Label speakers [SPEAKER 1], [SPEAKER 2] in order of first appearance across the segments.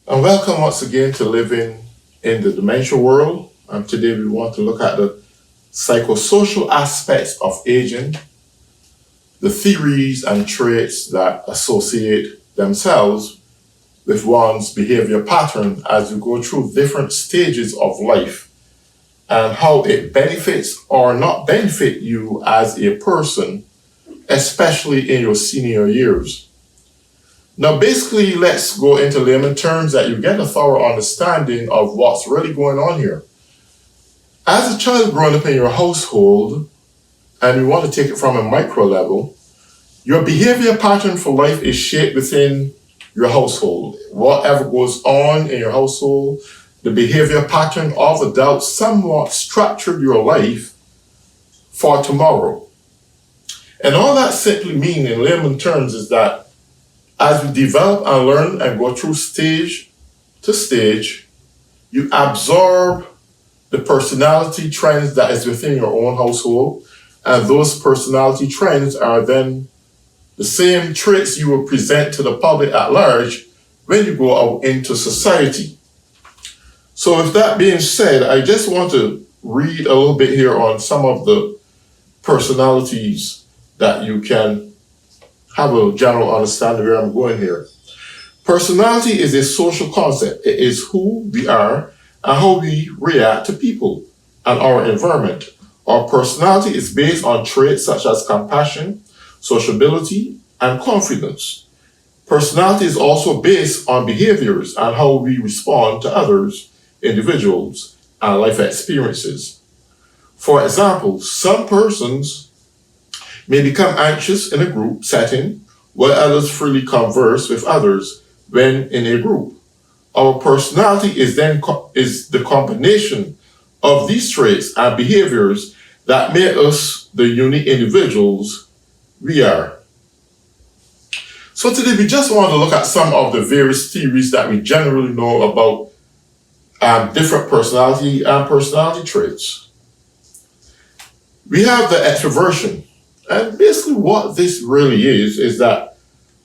[SPEAKER 1] And welcome once again to Living in the Dementia World. And today we want to look at the psychosocial aspects of aging, the theories and traits that associate themselves with one's behavior pattern as you go through different stages of life, and how it benefits or not benefit you as a person, especially in your senior years. Now, basically, let's go into layman terms that you get a thorough understanding of what's really going on here. As a child growing up in your household, and you want to take it from a micro level, your behavior pattern for life is shaped within your household. Whatever goes on in your household, the behavior pattern of adults somewhat structured your life for tomorrow. And all that simply means in layman terms is that as you develop and learn and go through stage to stage, you absorb the personality trends that is within your own household, and those personality trends are then the same traits you will present to the public at large when you go out into society. So with that being said, I just want to read a little bit here on some of the personalities that you can have a general understanding where I'm going here. Personality is a social concept. It is who we are and how we react to people and our environment. Our personality is based on traits such as compassion, sociability, and confidence. Personality is also based on behaviors and how we respond to others, individuals, and life experiences. For example, some persons may become anxious in a group setting, while others freely converse with others when in a group. Our personality is the combination of these traits and behaviors that make us the unique individuals we are. So today we just want to look at some of the various theories that we generally know about different personality and personality traits. We have the extroversion. And basically what this really is that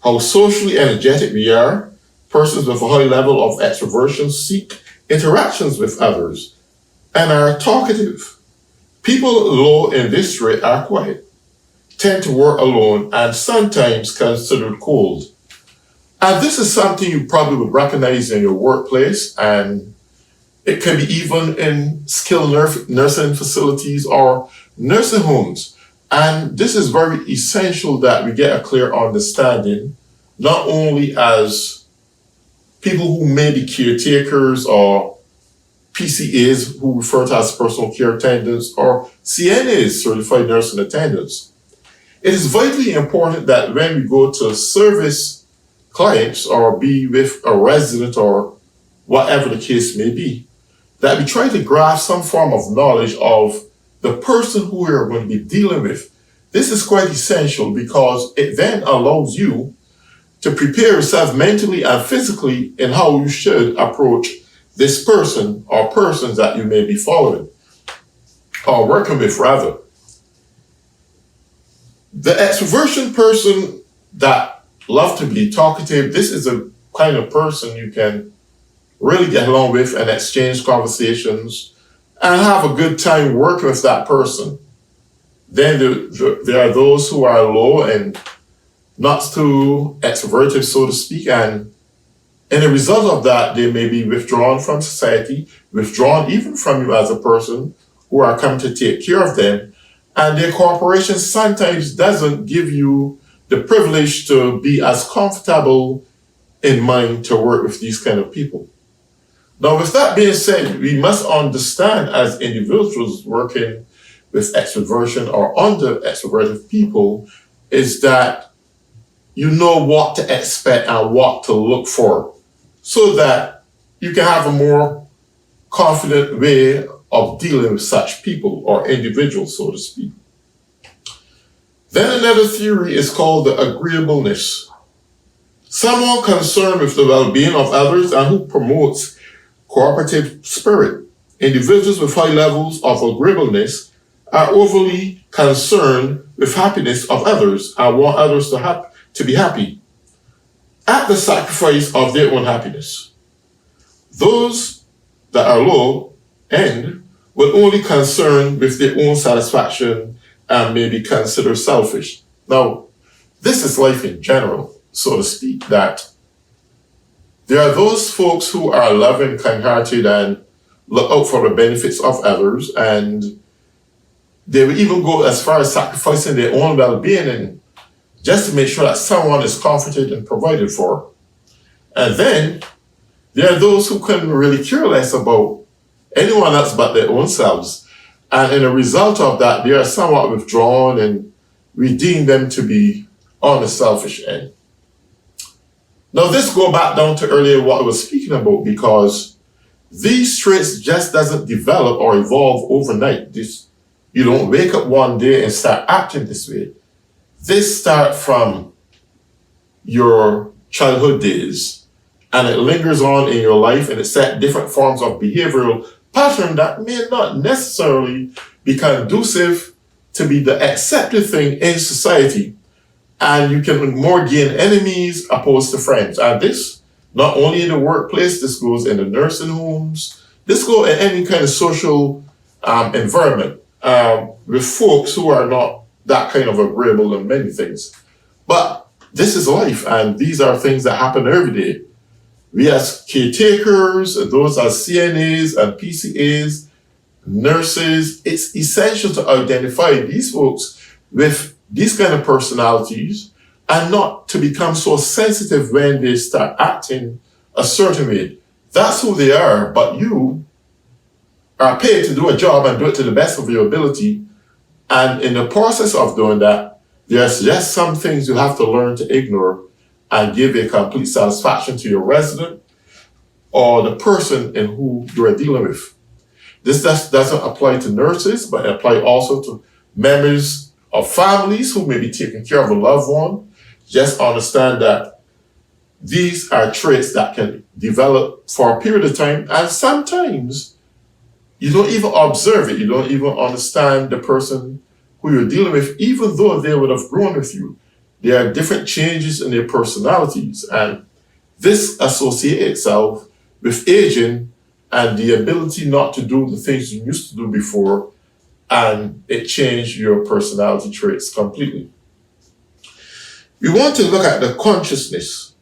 [SPEAKER 1] how socially energetic we are. Persons with a high level of extroversion seek interactions with others and are talkative. People low in this trait are quiet, tend to work alone, and sometimes considered cold. And this is something you probably would recognize in your workplace, and it can be even in skilled nursing facilities or nursing homes. And this is very essential that we get a clear understanding, not only as people who may be caretakers or PCAs, who refer to as personal care attendants, or CNAs, certified nursing attendants. It is vitally important that when we go to service clients or be with a resident or whatever the case may be, that we try to grasp some form of knowledge of the person who we're going to be dealing with. This is quite essential because it then allows you to prepare yourself mentally and physically in how you should approach this person or persons that you may be following or working with rather. The extroversion person that love to be talkative, this is a kind of person you can really get along with and exchange conversations and have a good time working with that person. Then there are those who are low and not too extroverted, so to speak, and a result of that, they may be withdrawn from society, withdrawn even from you as a person who are coming to take care of them, and their corporation sometimes doesn't give you the privilege to be as comfortable in mind to work with these kind of people. Now, with that being said, we must understand as individuals working with extroversion or under extroverted people is that you know what to expect and what to look for so that you can have a more confident way of dealing with such people or individuals, so to speak. Then another theory is called the agreeableness. Someone concerned with the well-being of others and who promotes cooperative spirit. Individuals with high levels of agreeableness are overly concerned with happiness of others and want others to be happy at the sacrifice of their own happiness. Those that are low end will only concern with their own satisfaction and may be considered selfish. Now, this is life in general, so to speak, that there are those folks who are loving, kind-hearted, and look out for the benefits of others, and they will even go as far as sacrificing their own well-being and just to make sure that someone is comforted and provided for. And then there are those who can really care less about anyone else but their own selves. And in a result of that, they are somewhat withdrawn, and we deem them to be on the selfish end. Now, this go back down to earlier what I was speaking about, because these traits just doesn't develop or evolve overnight. You don't wake up one day and start acting this way. This starts from your childhood days, and it lingers on in your life, and it sets different forms of behavioral pattern that may not necessarily be conducive to be the accepted thing in society. And you can more gain enemies opposed to friends. And this, not only in the workplace, this goes in the nursing homes, this goes in any kind of social environment with folks who are not that kind of agreeable in many things. But this is life, and these are things that happen every day. We as caretakers, those as CNAs and PCAs, nurses, it's essential to identify these folks with these kind of personalities and not to become so sensitive when they start acting a certain way. That's who they are, but you are paid to do a job and do it to the best of your ability. And in the process of doing that, there's just some things you have to learn to ignore and give a complete satisfaction to your resident or the person in who you are dealing with. This doesn't apply to nurses, but it applies also to members of families who may be taking care of a loved one. Just understand that these are traits that can develop for a period of time, and sometimes you don't even observe it. You don't even understand the person who you're dealing with, even though they would have grown with you. There are different changes in their personalities, and this associates itself with aging and the ability not to do the things you used to do before, and it changed your personality traits completely. We want to look at the consciousness.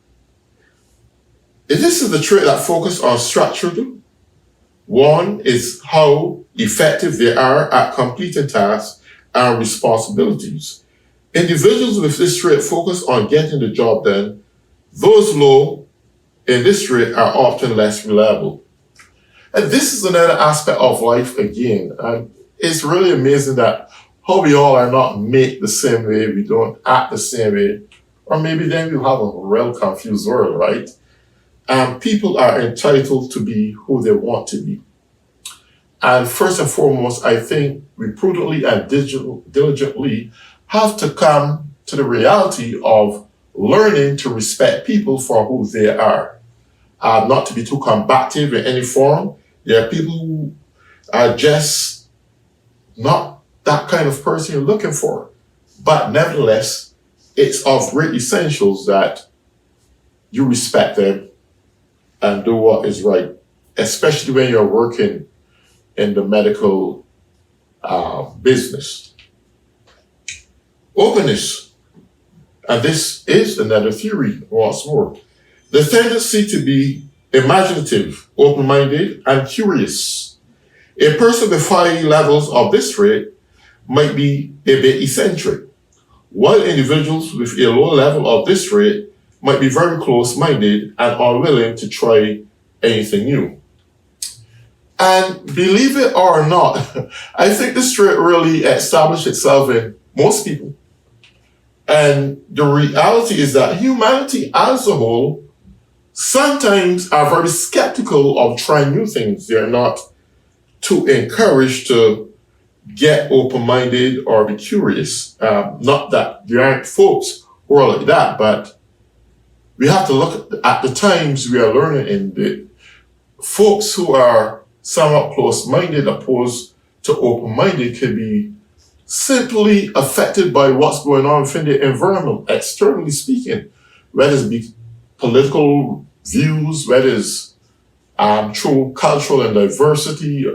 [SPEAKER 1] This is the trait that focuses on structure. One is how effective they are at completing tasks and responsibilities. Individuals with this trait focus on getting the job done. Those low in this trait are often less reliable. And this is another aspect of life again. And it's really amazing that how we all are not made the same way, we don't act the same way, or maybe then we'll have a real confused world, right? And people are entitled to be who they want to be. And first and foremost, I think we prudently and diligently have to come to the reality of learning to respect people for who they are. Not to be too combative in any form. There are people who are just not that kind of person you're looking for. But nevertheless, it's of great essentials that you respect them and do what is right, especially when you're working in the medical business. Openness, and this is another theory once more. The tendency to be imaginative, open-minded, and curious. A person with high levels of this trait might be a bit eccentric, while individuals with a low level of this trait might be very close-minded and unwilling to try anything new. And believe it or not, I think this trait really established itself in most people. And the reality is that humanity as a whole sometimes are very skeptical of trying new things. They're not too encouraged to get open-minded or be curious. Not that there aren't folks who are like that, but we have to look at the times we are learning in. The folks who are somewhat close-minded opposed to open-minded can be simply affected by what's going on within the environment, externally speaking, whether it be political views, whether it's through cultural and diversity,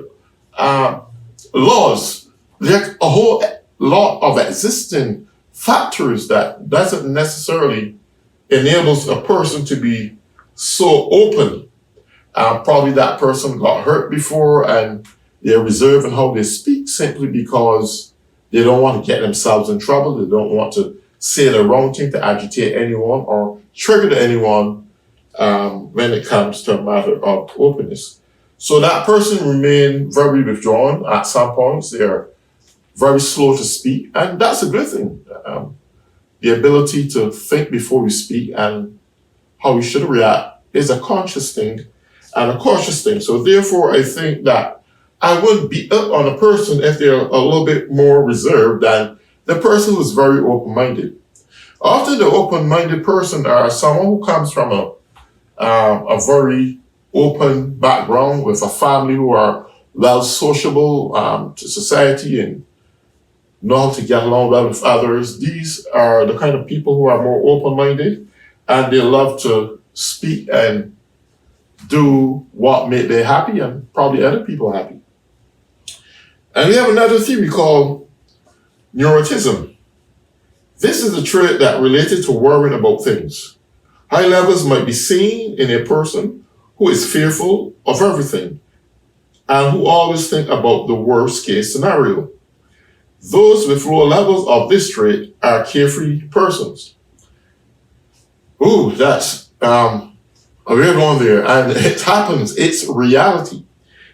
[SPEAKER 1] laws. There are a whole lot of existing factors that doesn't necessarily enables a person to be so open. Probably that person got hurt before and they're reserved in how they speak simply because they don't want to get themselves in trouble. They don't want to say the wrong thing to agitate anyone or trigger anyone when it comes to a matter of openness. So that person remain very withdrawn at some points. They're very slow to speak, and that's a good thing. The ability to think before you speak and how you should react is a conscious thing and a cautious thing. So therefore, I think that I wouldn't beat up on a person if they're a little bit more reserved than the person who's very open-minded. Often the open-minded person are someone who comes from a very open background with a family who are well sociable to society and know how to get along well with others. These are the kind of people who are more open-minded and they love to speak and do what make them happy and probably other people happy. And we have another theory called neuroticism. This is a trait that related to worrying about things. High levels might be seen in a person who is fearful of everything and who always think about the worst case scenario. Those with low levels of this trait are carefree persons. Ooh, that's a weird one there. And it happens, it's reality.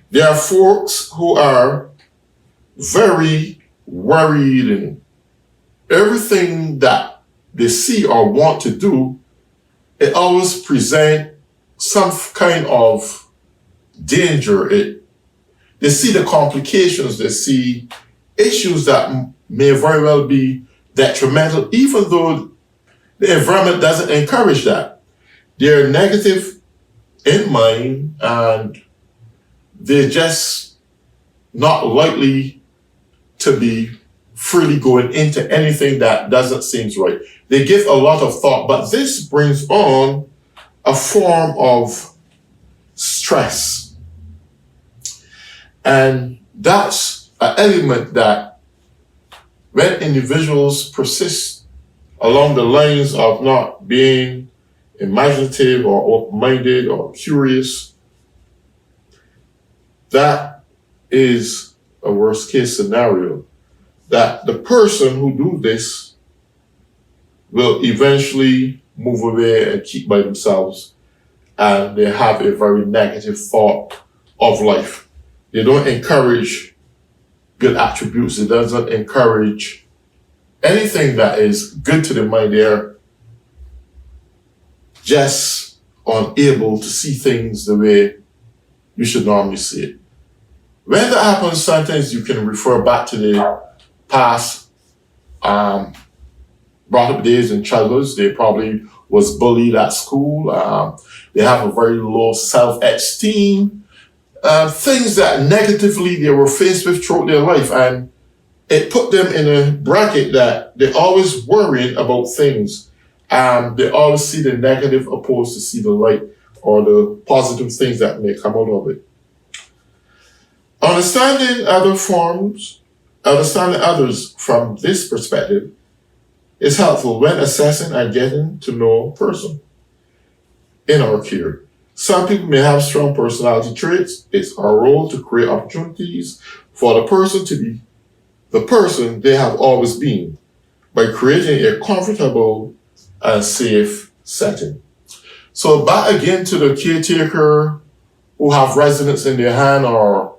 [SPEAKER 1] There are folks who are very worried and everything that they see or want to do, it always presents some kind of danger. They see the complications, they see issues that may very well be detrimental, even though the environment doesn't encourage that. They're negative in mind and they're just not likely to be freely going into anything that doesn't seem right. They give a lot of thought, but this brings on a form of stress. And that's an element that when individuals persist along the lines of not being imaginative or open-minded or curious, that is a worst case scenario. That the person who do this will eventually move away and keep by themselves, and they have a very negative thought of life. They don't encourage good attributes. It doesn't encourage anything that is good to the mind. They're just unable to see things the way you should normally see it. When that happens, sometimes you can refer back to the past brought up days in childhood. They probably was bullied at school. They have a very low self-esteem. Things that negatively they were faced with throughout their life, and it put them in a bracket that they're always worrying about things. They always see the negative opposed to see the light or the positive things that may come out of it. Understanding others from this perspective is helpful when assessing and getting to know a person in our care. Some people may have strong personality traits. It's our role to create opportunities for the person to be the person they have always been by creating a comfortable and safe setting. So back again to the caretaker who have residents in their hand or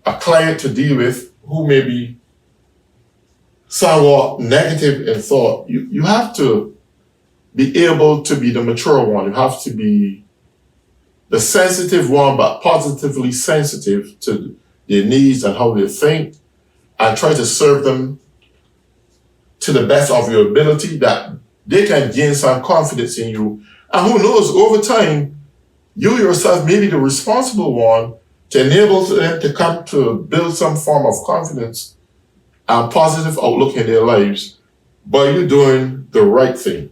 [SPEAKER 1] a client to deal with who may be somewhat negative in thought. You have to be able to be the mature one. You have to be the sensitive one, but positively sensitive to their needs and how they think, and try to serve them to the best of your ability that they can gain some confidence in you. And who knows, over time, you yourself may be the responsible one to enable them to come to build some form of confidence and positive outlook in their lives by you doing the right thing.